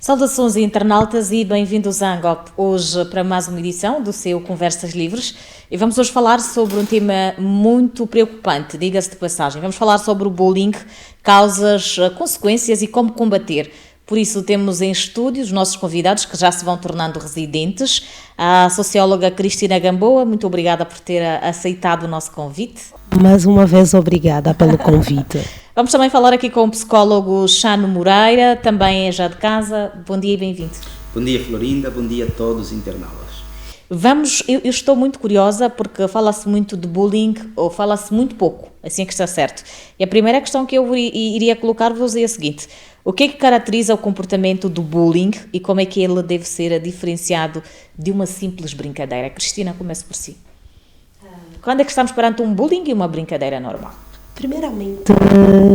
Saudações internautas e bem-vindos à Angop, hoje para mais uma edição do seu Conversas Livres, e vamos hoje falar sobre um tema muito preocupante, diga-se de passagem. Vamos falar sobre o bullying, causas, consequências e como combater. Por isso temos em estúdio os nossos convidados que já se vão tornando residentes, a socióloga Cristina Gamboa, muito obrigada por ter aceitado o nosso convite. Mais uma vez, obrigada pelo convite. Vamos também falar aqui com o psicólogo Chano Moreira, também é já de casa. Bom dia e bem-vindo. Bom dia, Florinda. Bom dia a todos os internautas. Eu estou muito curiosa porque fala-se muito de bullying ou fala-se muito pouco, assim é que está certo. E a primeira questão que eu iria colocar-vos é a seguinte: o que é que caracteriza o comportamento do bullying e como é que ele deve ser diferenciado de uma simples brincadeira? Cristina, comece por si. Quando é que estamos perante um bullying e uma brincadeira normal? Primeiramente,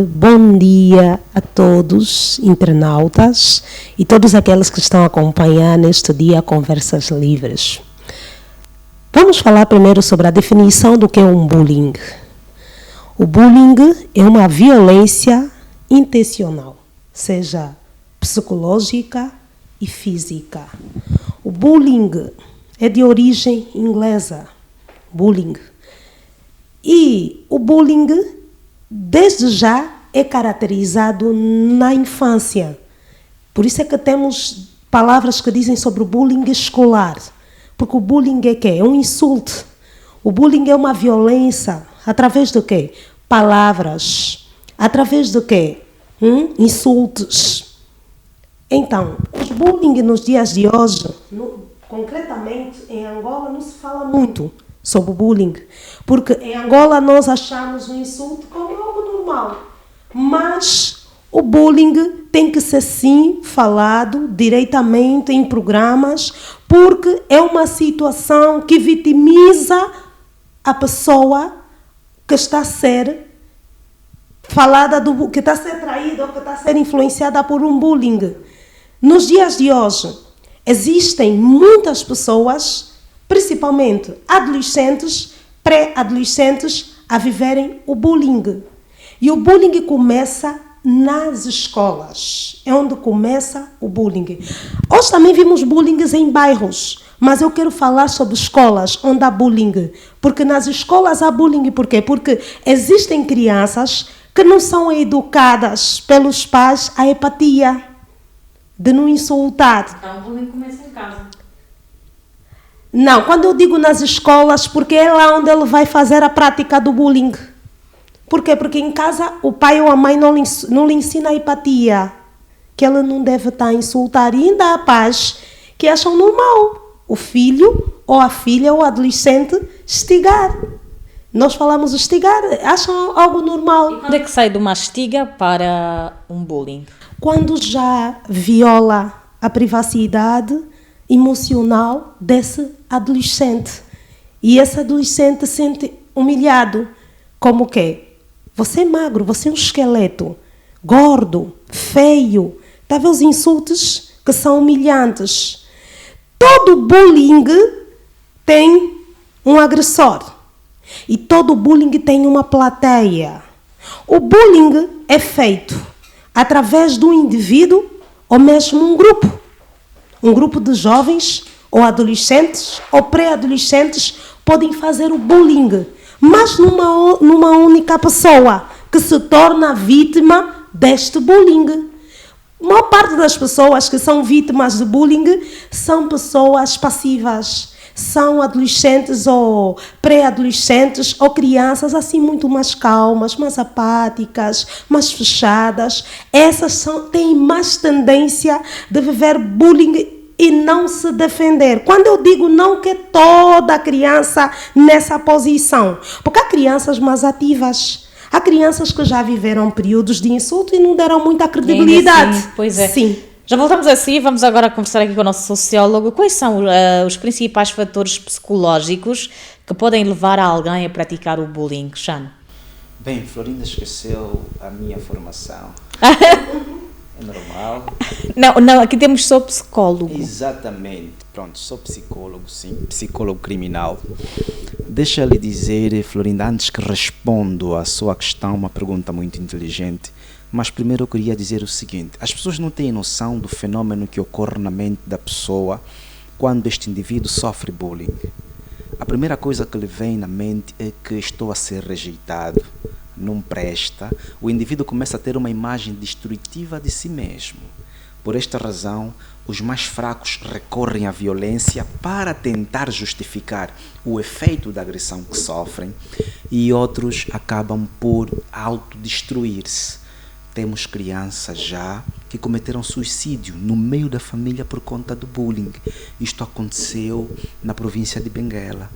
bom dia a todos, internautas e todos aqueles que estão a acompanhar neste dia Conversas Livres. Vamos falar primeiro sobre a definição do que é um bullying. O bullying é uma violência intencional, seja psicológica e física. O bullying é de origem inglesa, bullying. E o bullying, desde já, é caracterizado na infância. Por isso é que temos palavras que dizem sobre o bullying escolar. Porque o bullying é quê? É um insulto. O bullying é uma violência. Através de quê? Palavras. Através de quê? Insultos. Então, os bullying nos dias de hoje, concretamente em Angola, não se fala muito sobre o bullying. Porque em Angola nós achamos o insulto como algo normal. Mas o bullying tem que ser sim falado diretamente em programas, porque é uma situação que vitimiza a pessoa que está a ser falada, que está a ser traída ou que está a ser influenciada por um bullying. Nos dias de hoje, existem muitas pessoas, principalmente adolescentes, pré-adolescentes, a viverem o bullying. E o bullying começa nas escolas. É onde começa o bullying. Hoje também vimos bullying em bairros, mas eu quero falar sobre escolas onde há bullying. Porque nas escolas há bullying. Por quê? Porque existem crianças que não são educadas pelos pais a empatia, de não insultar. Então o bullying começa em casa. Não, quando eu digo nas escolas, porque é lá onde ele vai fazer a prática do bullying. Por quê? Porque em casa o pai ou a mãe não lhe ensina a empatia, que ele não deve estar a insultar. E ainda há pais que acham normal o filho ou a filha ou o adolescente estigar. Nós falamos estigar, acham algo normal. E quando é que sai de uma estiga para um bullying? Quando já viola a privacidade emocional desse adolescente. E esse adolescente se sente humilhado. Como o quê? Você é magro, você é um esqueleto, gordo, feio. Está a ver os insultos que são humilhantes. Todo bullying tem um agressor. E todo bullying tem uma plateia. O bullying é feito através do indivíduo ou mesmo um grupo. Um grupo de jovens ou adolescentes ou pré-adolescentes podem fazer o bullying, mas numa única pessoa que se torna vítima deste bullying. A maior parte das pessoas que são vítimas de bullying são pessoas passivas, são adolescentes ou pré-adolescentes ou crianças assim muito mais calmas, mais apáticas, mais fechadas. Essas têm mais tendência de viver bullying e não se defender. Quando eu digo não que toda criança nessa posição, porque há crianças mais ativas. Há crianças que já viveram períodos de insulto e não deram muita credibilidade. Assim, pois é. Sim. Já voltamos assim, vamos agora conversar aqui com o nosso sociólogo. Quais são os principais fatores psicológicos que podem levar a alguém a praticar o bullying, Chano? Bem, Florinda esqueceu a minha formação. É normal. Não, aqui temos só psicólogo. Exatamente. Pronto, sou psicólogo, sim. Psicólogo criminal. Deixa eu lhe dizer, Florinda, antes que respondo à sua questão, uma pergunta muito inteligente, mas primeiro eu queria dizer o seguinte: as pessoas não têm noção do fenômeno que ocorre na mente da pessoa quando este indivíduo sofre bullying. A primeira coisa que lhe vem na mente é que estou a ser rejeitado, não presta. O indivíduo começa a ter uma imagem destrutiva de si mesmo. Por esta razão, os mais fracos recorrem à violência para tentar justificar o efeito da agressão que sofrem e outros acabam por autodestruir-se. Temos crianças já que cometeram suicídio no meio da família por conta do bullying. Isto aconteceu na província de Benguela.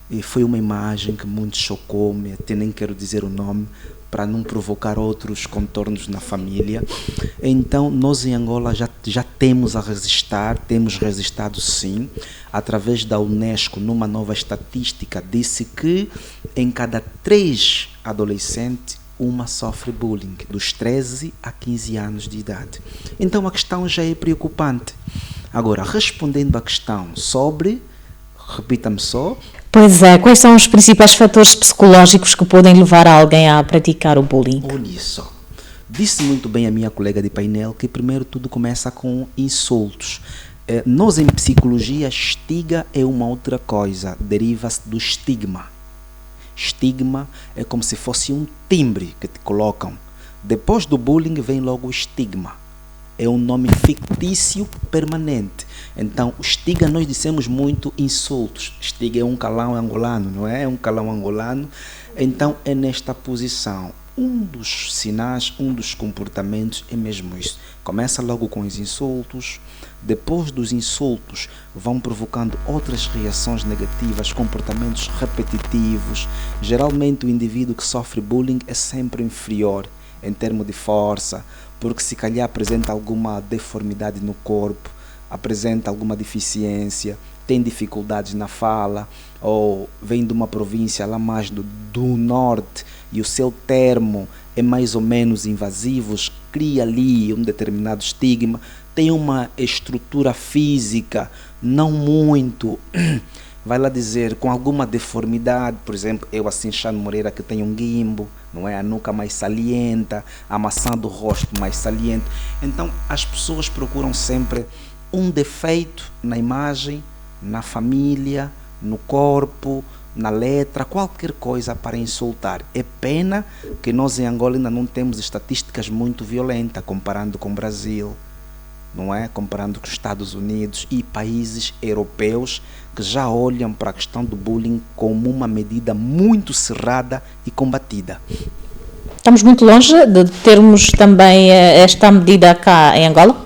E foi uma imagem que muito chocou-me, até nem quero dizer o nome, para não provocar outros contornos na família. Então, nós em Angola já temos temos resistado sim, através da Unesco, numa nova estatística, disse que em cada 3 adolescentes, uma sofre bullying, dos 13 a 15 anos de idade. Então a questão já é preocupante. Agora, respondendo à questão sobre, repita-me só. Pois é, quais são os principais fatores psicológicos que podem levar alguém a praticar o bullying? Olha só, disse muito bem a minha colega de painel que primeiro tudo começa com insultos. Nós em psicologia, estigma é uma outra coisa, deriva-se do estigma. Estigma é como se fosse um timbre que te colocam. Depois do bullying vem logo o estigma. É um nome fictício permanente. Então, o estigma, nós dissemos muito insultos. Estigma é um calão angolano, não é? É um calão angolano. Então, é nesta posição. Um dos sinais, um dos comportamentos é mesmo isso. Começa logo com os insultos. Depois dos insultos, vão provocando outras reações negativas, comportamentos repetitivos. Geralmente, o indivíduo que sofre bullying é sempre inferior em termos de força, porque se calhar apresenta alguma deformidade no corpo, apresenta alguma deficiência, tem dificuldades na fala, ou vem de uma província lá mais do norte e o seu termo é mais ou menos invasivo, cria ali um determinado estigma, tem uma estrutura física não muito, vai lá dizer, com alguma deformidade, por exemplo, eu assim, Chano Moreira, que tem um guimbo, não é? A nuca mais salienta, a maçã do rosto mais saliente. Então, as pessoas procuram sempre um defeito na imagem, na família, no corpo, na letra, qualquer coisa para insultar. É pena que nós em Angola ainda não temos estatísticas muito violentas, comparando com o Brasil, não é? Comparando com os Estados Unidos e países europeus que já olham para a questão do bullying como uma medida muito cerrada e combatida. Estamos muito longe de termos também esta medida cá em Angola?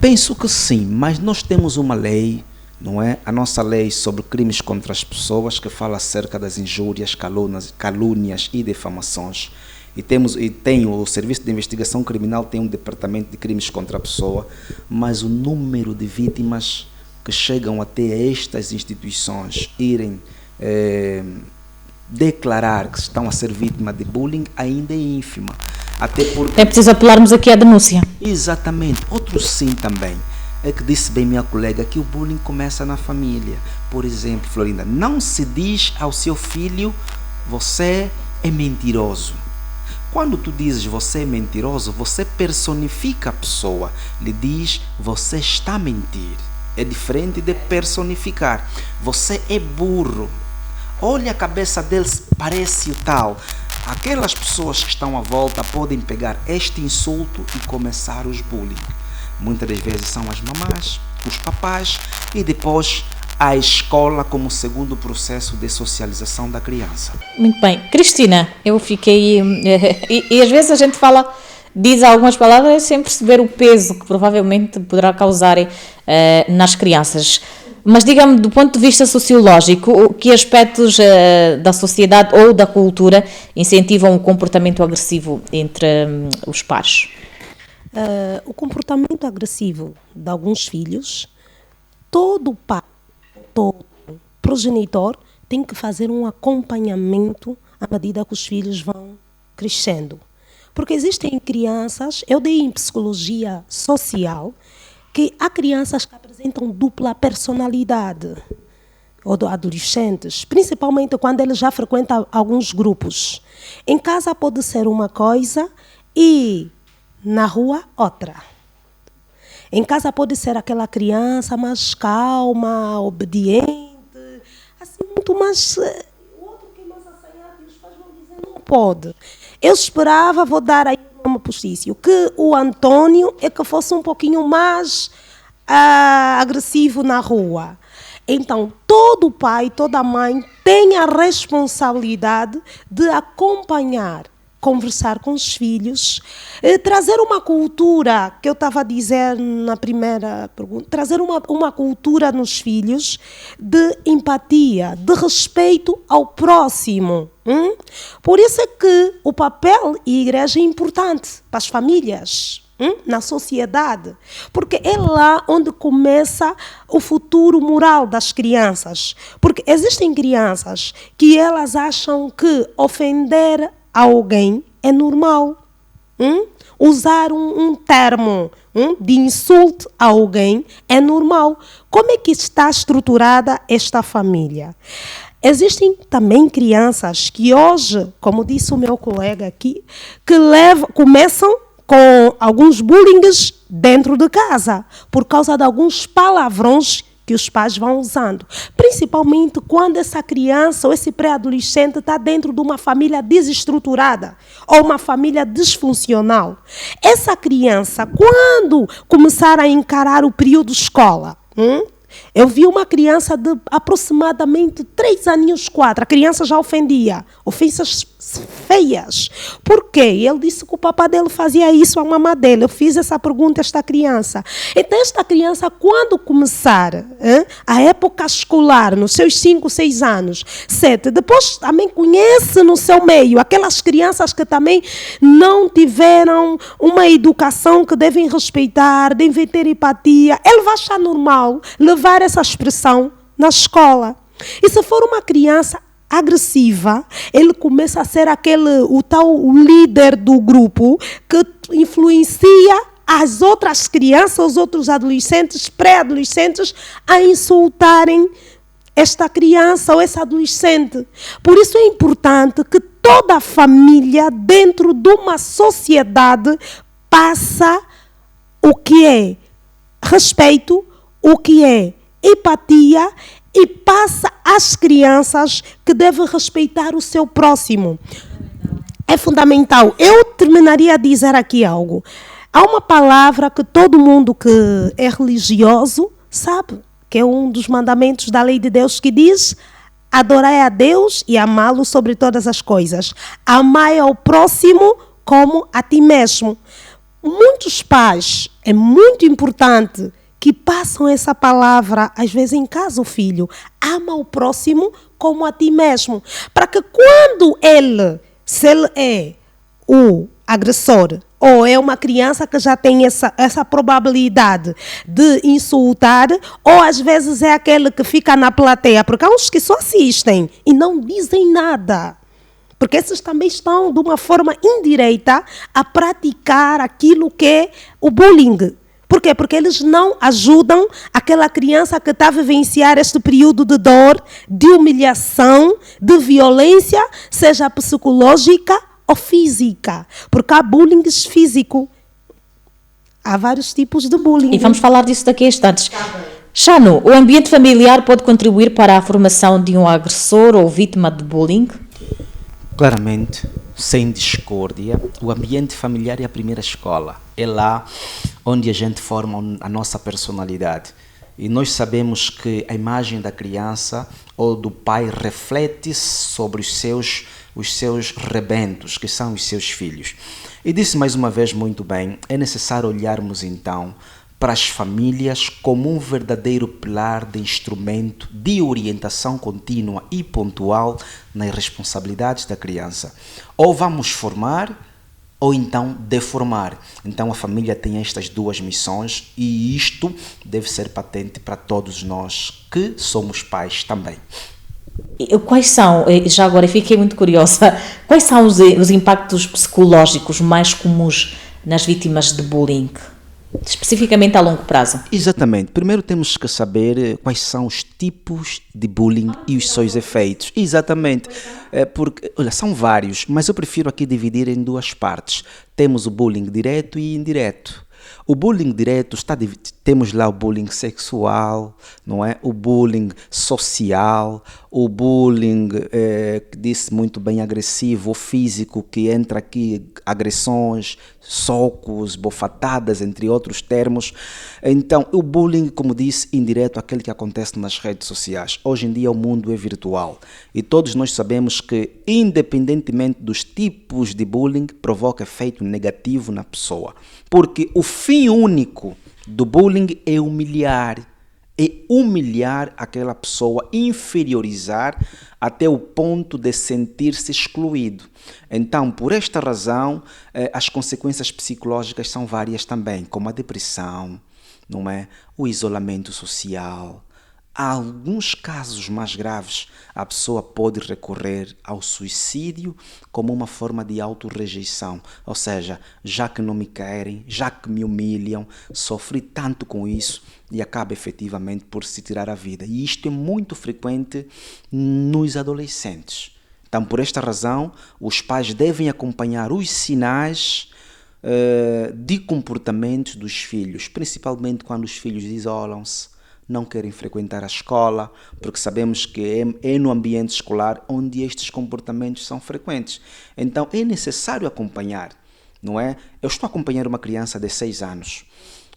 Penso que sim, mas nós temos uma lei, não é? A nossa lei sobre crimes contra as pessoas, que fala acerca das injúrias, calúnias e difamações. E tem o Serviço de Investigação Criminal, tem um departamento de crimes contra a pessoa, mas o número de vítimas que chegam até estas instituições irem declarar que estão a ser vítima de bullying ainda é ínfima. Até porque... É preciso apelarmos aqui à denúncia. Exatamente. Outro sim também é que disse bem minha colega que o bullying começa na família. Por exemplo, Florinda, não se diz ao seu filho, você é mentiroso. Quando tu dizes você é mentiroso, você personifica a pessoa, lhe diz você está a mentir. É diferente de personificar. Você é burro. Olha a cabeça deles, parece o tal. Aquelas pessoas que estão à volta podem pegar este insulto e começar os bullying. Muitas das vezes são as mamás, os papás e depois a escola como segundo processo de socialização da criança. Muito bem. Cristina, eu fiquei... E às vezes a gente diz algumas palavras sem perceber o peso que provavelmente poderá causar nas crianças. Mas diga-me, do ponto de vista sociológico, que aspectos da sociedade ou da cultura incentivam o comportamento agressivo entre os pares? O comportamento agressivo de alguns filhos, todo pai, todo progenitor tem que fazer um acompanhamento à medida que os filhos vão crescendo. Porque existem crianças, eu dei em psicologia social, que há crianças que apresentam dupla personalidade, ou adolescentes, principalmente quando eles já frequentam alguns grupos. Em casa pode ser uma coisa e na rua outra. Em casa pode ser aquela criança mais calma, obediente, assim muito mais... O outro que é mais assanhado e os pais vão dizer não pode. Eu esperava, vou dar aí o nome postício, que o Antônio é que fosse um pouquinho mais agressivo na rua. Então, todo pai, toda mãe tem a responsabilidade de acompanhar, conversar com os filhos, trazer uma cultura, que eu estava a dizer na primeira pergunta, trazer uma cultura nos filhos de empatia, de respeito ao próximo. Por isso é que o papel e a igreja é importante para as famílias, na sociedade, porque é lá onde começa o futuro moral das crianças. Porque existem crianças que elas acham que ofender alguém é normal. Usar um termo de insulto a alguém é normal. Como é que está estruturada esta família? Existem também crianças que hoje, como disse o meu colega aqui, que começam com alguns bullying dentro de casa, por causa de alguns palavrões que os pais vão usando. Principalmente quando essa criança ou esse pré-adolescente está dentro de uma família desestruturada ou uma família disfuncional. Essa criança, quando começar a encarar o período escola, eu vi uma criança de aproximadamente 3 aninhos, 4. A criança já ofendia. Ofensas feias. Por quê? Ele disse que o papá dele fazia isso à mamã dele. Eu fiz essa pergunta a esta criança. Então, esta criança, quando começar a época escolar, nos seus 5, 6 anos, 7, depois também conhece no seu meio aquelas crianças que também não tiveram uma educação que devem respeitar, devem ter empatia. Ele vai achar normal levar essa expressão na escola. E se for uma criança agressiva, ele começa a ser o tal líder do grupo que influencia as outras crianças, os outros adolescentes, pré-adolescentes, a insultarem esta criança ou esse adolescente. Por isso é importante que toda a família, dentro de uma sociedade, passa o que é respeito, o que é empatia, e passa às crianças que devem respeitar o seu próximo. É fundamental. Eu terminaria a dizer aqui algo. Há uma palavra que todo mundo que é religioso sabe, que é um dos mandamentos da lei de Deus, que diz: adorai a Deus e amá-lo sobre todas as coisas. Amai ao próximo como a ti mesmo. Muitos pais, é muito importante que passam essa palavra, às vezes em casa, o filho, ama o próximo como a ti mesmo. Para que quando se ele é o agressor, ou é uma criança que já tem essa probabilidade de insultar, ou às vezes é aquele que fica na plateia, porque há uns que só assistem e não dizem nada. Porque esses também estão, de uma forma indireta, a praticar aquilo que é o bullying. Por quê? Porque eles não ajudam aquela criança que está a vivenciar este período de dor, de humilhação, de violência, seja psicológica ou física. Porque há bullying físico. Há vários tipos de bullying. E vamos falar disso daqui a instantes. Chano, o ambiente familiar pode contribuir para a formação de um agressor ou vítima de bullying? Claramente, sem discórdia, o ambiente familiar é a primeira escola. É lá onde a gente forma a nossa personalidade. E nós sabemos que a imagem da criança ou do pai reflete sobre os seus rebentos, que são os seus filhos. E disse mais uma vez muito bem, é necessário olharmos então para as famílias como um verdadeiro pilar de instrumento de orientação contínua e pontual nas responsabilidades da criança. Ou vamos formar, ou então deformar. Então a família tem estas duas missões e isto deve ser patente para todos nós que somos pais também. Quais são, já agora fiquei muito curiosa, quais são os impactos psicológicos mais comuns nas vítimas de bullying, especificamente a longo prazo? Exatamente. Primeiro temos que saber quais são os tipos de bullying e os seus efeitos. Exatamente. Porque, olha, são vários, mas eu prefiro aqui dividir em duas partes. Temos o bullying direto e indireto. O bullying direto temos lá o bullying sexual, não é? O bullying social, o bullying que disse muito bem agressivo, o físico, que entra aqui agressões, socos, bofatadas, entre outros termos. Então, o bullying, como disse, indireto, aquele que acontece nas redes sociais. Hoje em dia o mundo é virtual e todos nós sabemos que, independentemente dos tipos de bullying, provoca efeito negativo na pessoa. Porque o fim único do bullying é humilhar aquela pessoa, inferiorizar até o ponto de sentir-se excluído. Então, por esta razão, as consequências psicológicas são várias também, como a depressão, não é? O isolamento social. Há alguns casos mais graves, a pessoa pode recorrer ao suicídio como uma forma de autorrejeição. Ou seja, já que não me querem, já que me humilham, sofri tanto com isso e acaba efetivamente por se tirar a vida. E isto é muito frequente nos adolescentes. Então, por esta razão, os pais devem acompanhar os sinais de comportamentos dos filhos, principalmente quando os filhos isolam-se, não querem frequentar a escola, porque sabemos que é no ambiente escolar onde estes comportamentos são frequentes. Então é necessário acompanhar, não é? Eu estou a acompanhar uma criança de 6 anos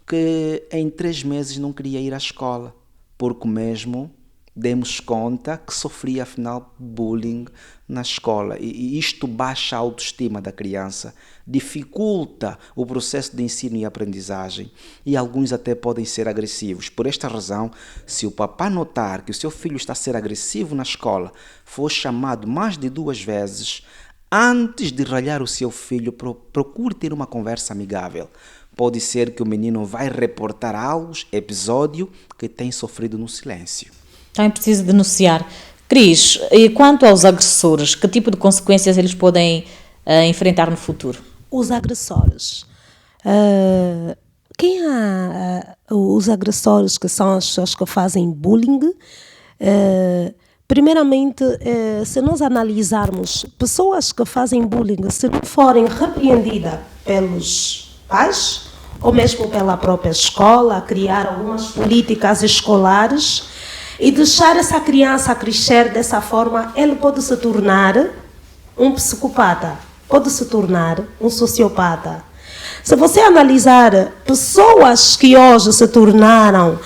que em 3 meses não queria ir à escola, porque mesmo demos conta que sofria, afinal, bullying na escola. E isto baixa a autoestima da criança, dificulta o processo de ensino e aprendizagem e alguns até podem ser agressivos. Por esta razão, se o papá notar que o seu filho está a ser agressivo na escola, for chamado mais de 2 vezes, antes de ralhar o seu filho, procure ter uma conversa amigável. Pode ser que o menino vai reportar algo, episódio que tem sofrido no silêncio. Então é preciso denunciar. Cris, e quanto aos agressores, que tipo de consequências eles podem enfrentar no futuro? Os agressores. Os agressores, que são as pessoas que fazem bullying, primeiramente, se nós analisarmos pessoas que fazem bullying, se não forem repreendidas pelos pais, ou mesmo pela própria escola, criar algumas políticas escolares, e deixar essa criança crescer dessa forma, ele pode se tornar um psicopata, pode se tornar um sociopata. Se você analisar pessoas que hoje se tornaram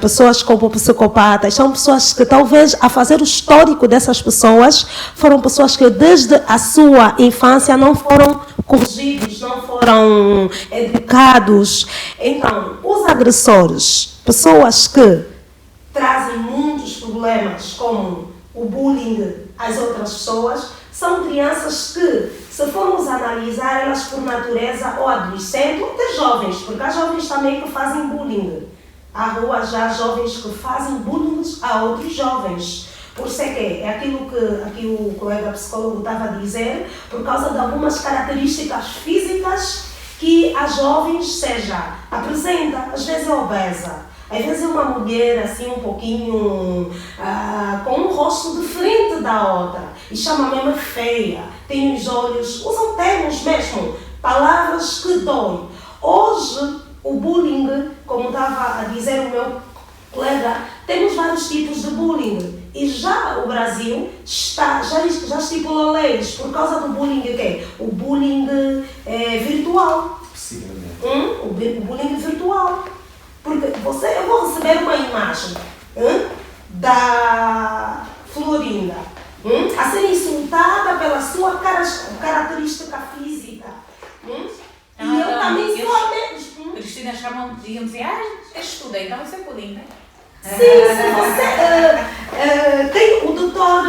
pessoas como psicopatas, são pessoas que talvez, a fazer o histórico dessas pessoas, foram pessoas que desde a sua infância não foram corrigidos, não foram educados. Então, os agressores, pessoas que trazem muitos problemas, como o bullying às outras pessoas, são crianças que, se formos analisar, elas por natureza, ou adolescentes, ou até jovens, porque há jovens também que fazem bullying. Há rua já jovens que fazem bullying a outros jovens. Por isso é aquilo que aqui o colega psicólogo estava a dizer, por causa de algumas características físicas que a jovens apresenta, às vezes é obesa. Às vezes é uma mulher assim um pouquinho com um rosto diferente da outra e chama mesmo feia, tem os olhos, usam termos mesmo, palavras que doem. Hoje o bullying, como estava a dizer o meu colega, temos vários tipos de bullying e já o Brasil já estipula leis por causa do bullying o bullying virtual. O bullying virtual. Porque eu vou receber uma imagem da Florinda a ser insultada pela sua característica física. E eu também sou a mesma. Cristina chamam, digamos assim, estudei, então isso é bullying, né? Sim, você tem o doutor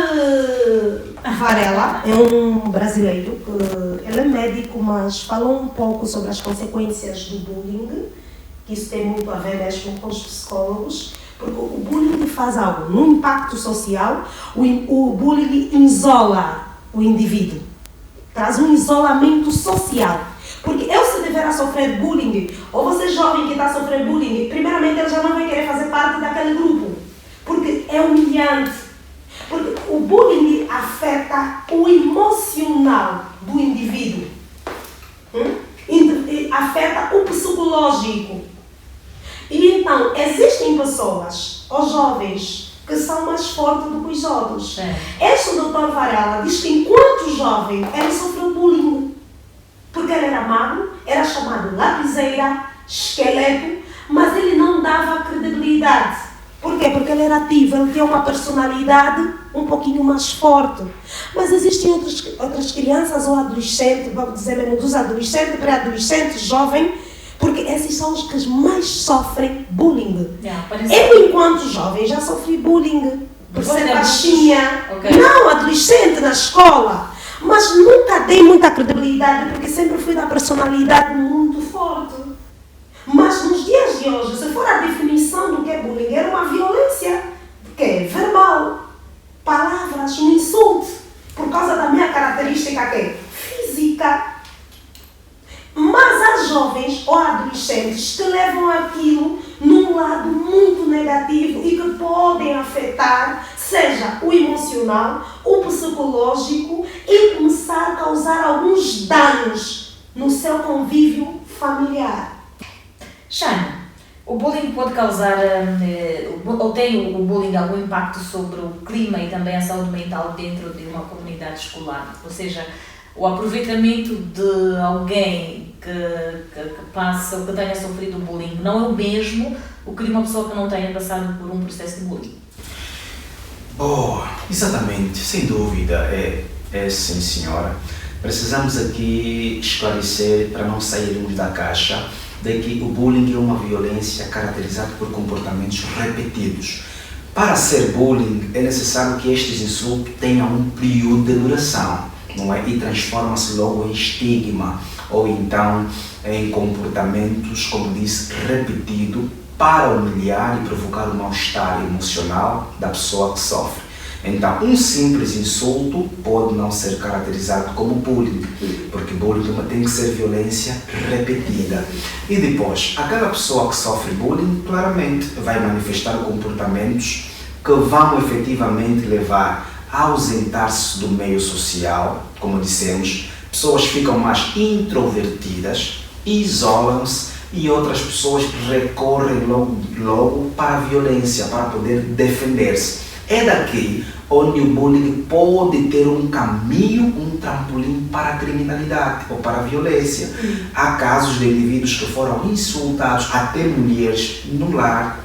Varela, é um brasileiro, ele é médico, mas falou um pouco sobre as consequências do bullying, que isso tem muito a ver mesmo com os psicólogos, Porque o bullying faz algo no impacto social, o bullying isola o indivíduo, traz um isolamento social. Porque eu, se tiver a sofrer bullying, ou você jovem que está a sofrer bullying, primeiramente ele já não vai querer fazer parte daquele grupo, porque é humilhante. Porque o bullying afeta o emocional do indivíduo, afeta o psicológico. E então, existem pessoas, ou jovens, que são mais fortes do que os outros. Este doutor Varela diz que enquanto jovem, ele sofreu bullying. Porque ele era magro, era chamado lapiseira, esqueleto, mas ele não dava credibilidade. Por quê? Porque ele era ativo, ele tinha uma personalidade um pouquinho mais forte. Mas existem outras crianças ou adolescentes, vamos dizer mesmo dos adolescentes, pré-adolescentes, jovens, porque esses são os que mais sofrem bullying. Eu, enquanto jovem, já sofri bullying por ser baixinha. Não, adolescente na escola. Mas nunca dei muita credibilidade, porque sempre fui da personalidade muito forte. Mas nos dias de hoje, se for a definição do que é bullying, era uma violência que é verbal, palavras, um insulto, por causa da minha característica que é física. Mas há jovens ou adolescentes que levam aquilo num lado muito negativo e que podem afetar, seja o emocional, o psicológico, e começar a causar alguns danos no seu convívio familiar. Shana, o bullying pode causar, ou tem o bullying algum impacto sobre o clima e também a saúde mental dentro de uma comunidade escolar? Ou seja, o aproveitamento de alguém que passa ou que tenha sofrido bullying não é o mesmo o que de uma pessoa que não tenha passado por um processo de bullying? Exatamente, sem dúvida, é sim, senhora. Precisamos aqui esclarecer, para não sairmos da caixa, de que o bullying é uma violência caracterizada por comportamentos repetidos. Para ser bullying, é necessário que estes insultos tenham um período de duração, não é? E transforma-se logo em estigma, ou então em comportamentos, como disse, repetido, para humilhar e provocar o mal-estar emocional da pessoa que sofre. Então, um simples insulto pode não ser caracterizado como bullying, porque bullying tem que ser violência repetida. E depois, aquela pessoa que sofre bullying, claramente vai manifestar comportamentos que vão efetivamente levar a ausentar-se do meio social, como dissemos. Pessoas ficam mais introvertidas, isolam-se, e outras pessoas recorrem logo para a violência, para poder defender-se. É daqui onde o bullying pode ter um caminho, um trampolim para a criminalidade ou para a violência. Há casos de indivíduos que foram insultados, até mulheres, no lar,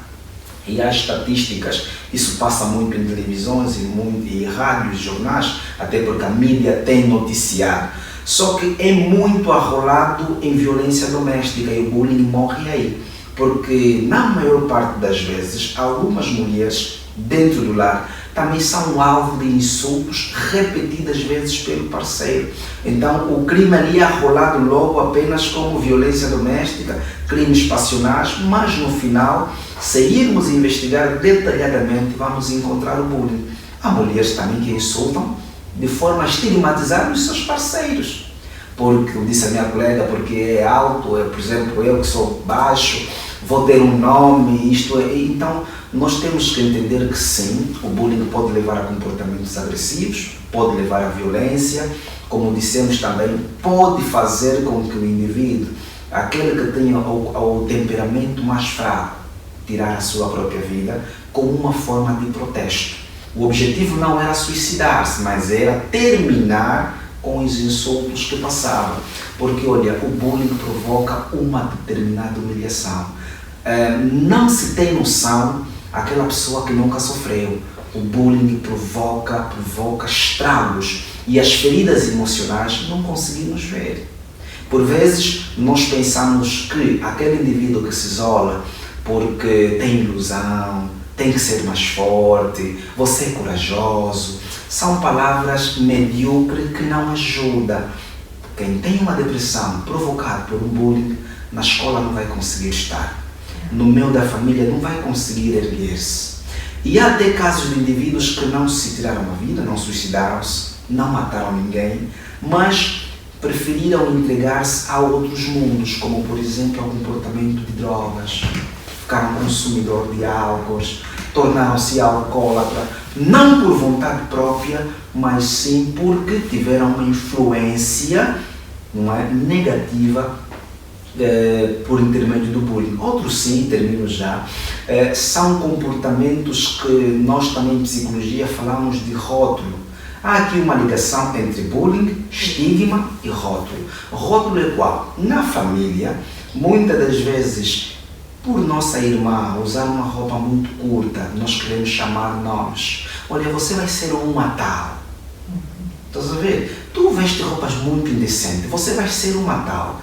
e há estatísticas. Isso passa muito em televisões e rádios, jornais, até porque a mídia tem noticiado. Só que é muito arrolado em violência doméstica e o bullying morre aí. Porque, na maior parte das vezes, algumas mulheres dentro do lar também são alvo de insultos repetidas vezes pelo parceiro. Então, o crime ali é arrolado logo apenas como violência doméstica, crimes passionais, mas no final, se irmos investigar detalhadamente, vamos encontrar o bullying. Há mulheres também que insultam de forma a estigmatizar os seus parceiros. Porque, eu disse a minha colega, porque é alto, por exemplo, eu que sou baixo, vou ter um nome, isto é. Então, nós temos que entender que sim, o bullying pode levar a comportamentos agressivos, pode levar à violência, como dissemos também, pode fazer com que o indivíduo, aquele que tenha o temperamento mais fraco, tirar a sua própria vida como uma forma de protesto. O objetivo não era suicidar-se, mas era terminar com os insultos que passavam. Porque, olha, o bullying provoca uma determinada humilhação. Não se tem noção aquela pessoa que nunca sofreu. O bullying provoca estragos e as feridas emocionais não conseguimos ver. Por vezes, nós pensamos que aquele indivíduo que se isola porque tem ilusão, tem que ser mais forte, você é corajoso, são palavras medíocres que não ajudam. Quem tem uma depressão provocada por um bullying, na escola não vai conseguir estar. no meio da família não vai conseguir erguer-se. E há até casos de indivíduos que não se tiraram a vida, não suicidaram-se, não mataram ninguém, mas preferiram entregar-se a outros mundos, como por exemplo ao comportamento de drogas, ficaram consumidor de álcools, tornaram-se alcoólatra, não por vontade própria, mas sim porque tiveram uma influência, não é, negativa por intermédio do bullying. Outros sim, termino já, são comportamentos que nós também em psicologia falamos de rótulo. Há aqui uma ligação entre bullying, estigma e rótulo. Rótulo é qual? Na família, muitas das vezes, por nossa irmã usar uma roupa muito curta, nós queremos chamar nomes. Olha, você vai ser uma tal. Estás a ver? Tu veste roupas muito indecentes, você vai ser uma tal.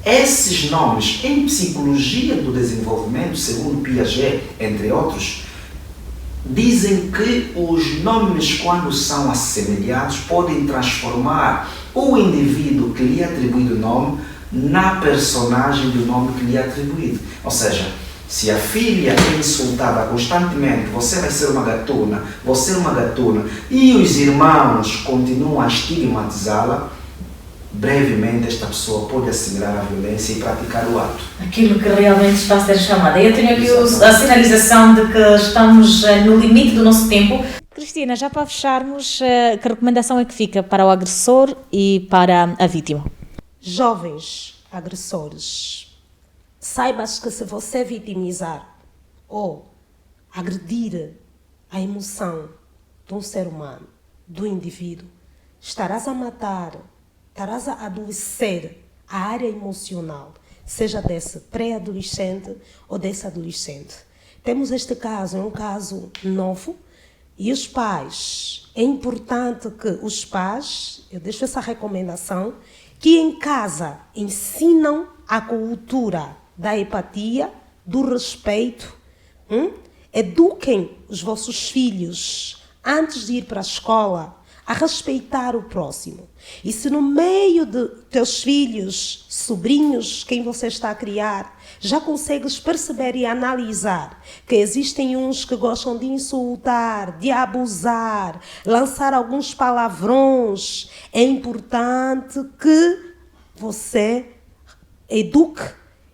Esses nomes, em psicologia do desenvolvimento, segundo Piaget, entre outros, dizem que os nomes, quando são assemelhados, podem transformar o indivíduo que lhe é atribuído o nome na personagem do nome que lhe é atribuído. Ou seja, se a filha é insultada constantemente, você vai ser uma gatuna, você é uma gatuna, e os irmãos continuam a estigmatizá-la, brevemente esta pessoa pode assimilar a violência e praticar o ato. Aquilo que realmente está a ser chamado. Eu tenho aqui a sinalização de que estamos no limite do nosso tempo. Cristina, já para fecharmos, que recomendação é que fica para o agressor e para a vítima? Jovens agressores, saibas que se você vitimizar ou agredir a emoção de um ser humano, do indivíduo, estarás a matar, estarás a adoecer a área emocional, seja desse pré-adolescente ou desse adolescente. Temos este caso, é um caso novo, e os pais, é importante que os pais, eu deixo essa recomendação, que em casa ensinam a cultura da empatia, do respeito, eduquem os vossos filhos antes de ir para a escola a respeitar o próximo. E se no meio de teus filhos, sobrinhos, quem você está a criar, já consegues perceber e analisar que existem uns que gostam de insultar, de abusar, lançar alguns palavrões, é importante que você eduque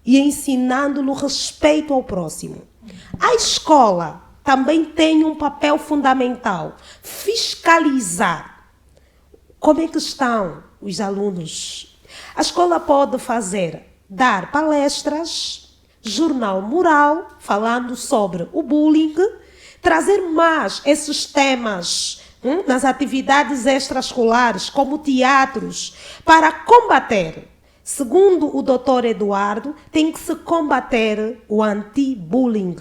e ensinando-lhe o respeito ao próximo. A escola também tem um papel fundamental, fiscalizar como é que estão os alunos. A escola pode dar palestras, jornal moral, falando sobre o bullying, trazer mais esses temas nas atividades extraescolares, como teatros, para combater. Segundo o Dr. Eduardo, tem que se combater o anti-bullying.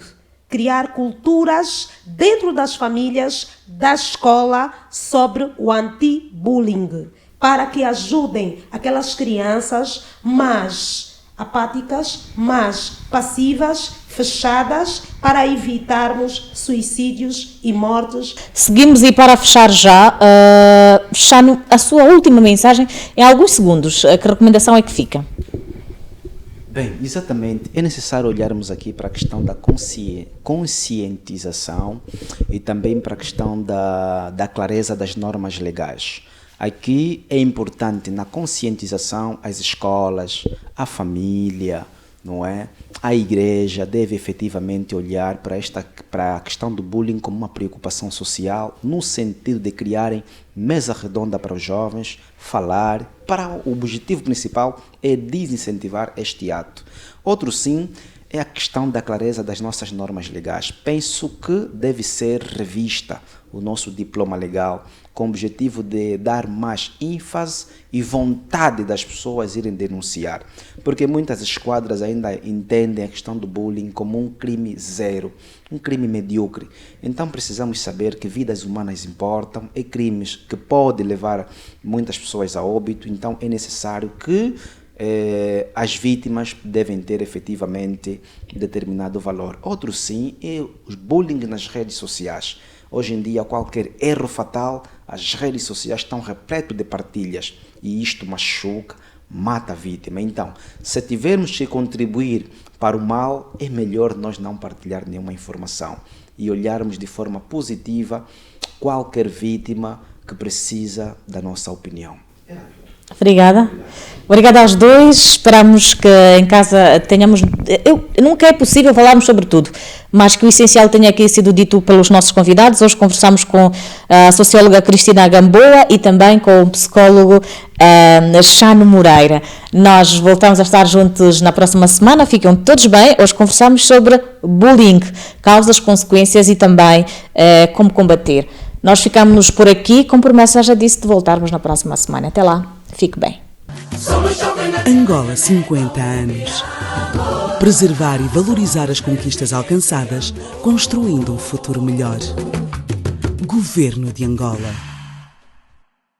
Criar culturas dentro das famílias, da escola, sobre o anti-bullying, para que ajudem aquelas crianças mais apáticas, mais passivas, fechadas, para evitarmos suicídios e mortes. Seguimos e para fechar já, Chano, a sua última mensagem em alguns segundos, que recomendação é que fica? Bem, exatamente, é necessário olharmos aqui para a questão da conscientização e também para a questão da clareza das normas legais. Aqui é importante na conscientização as escolas, a família, não é? A igreja deve efetivamente olhar para a questão do bullying como uma preocupação social, no sentido de criarem mesa redonda para os jovens, falar, para o objetivo principal é desincentivar este ato. Outro sim é a questão da clareza das nossas normas legais. Penso que deve ser revista o nosso diploma legal, com o objetivo de dar mais ênfase e vontade das pessoas irem denunciar. Porque muitas esquadras ainda entendem a questão do bullying como um crime zero, um crime medíocre. Então precisamos saber que vidas humanas importam, é crimes que podem levar muitas pessoas a óbito, então é necessário que as vítimas devem ter efetivamente determinado valor. Outro sim é o bullying nas redes sociais. Hoje em dia, qualquer erro fatal, as redes sociais estão repletas de partilhas e isto machuca, mata a vítima. Então, se tivermos que contribuir para o mal, é melhor nós não partilhar nenhuma informação e olharmos de forma positiva qualquer vítima que precisa da nossa opinião. Obrigada. Obrigada aos dois. Esperamos que em casa tenhamos... Nunca é possível falarmos sobre tudo, mas que o essencial tenha aqui sido dito pelos nossos convidados. Hoje conversamos com a socióloga Cristina Gamboa e também com o psicólogo Chano Moreira. Nós voltamos a estar juntos na próxima semana. Fiquem todos bem. Hoje conversamos sobre bullying, causas, consequências e também como combater. Nós ficamos por aqui, com promessa, já disse, de voltarmos na próxima semana. Até lá, fique bem. Angola 50 anos. Preservar e valorizar as conquistas alcançadas, construindo um futuro melhor. Governo de Angola.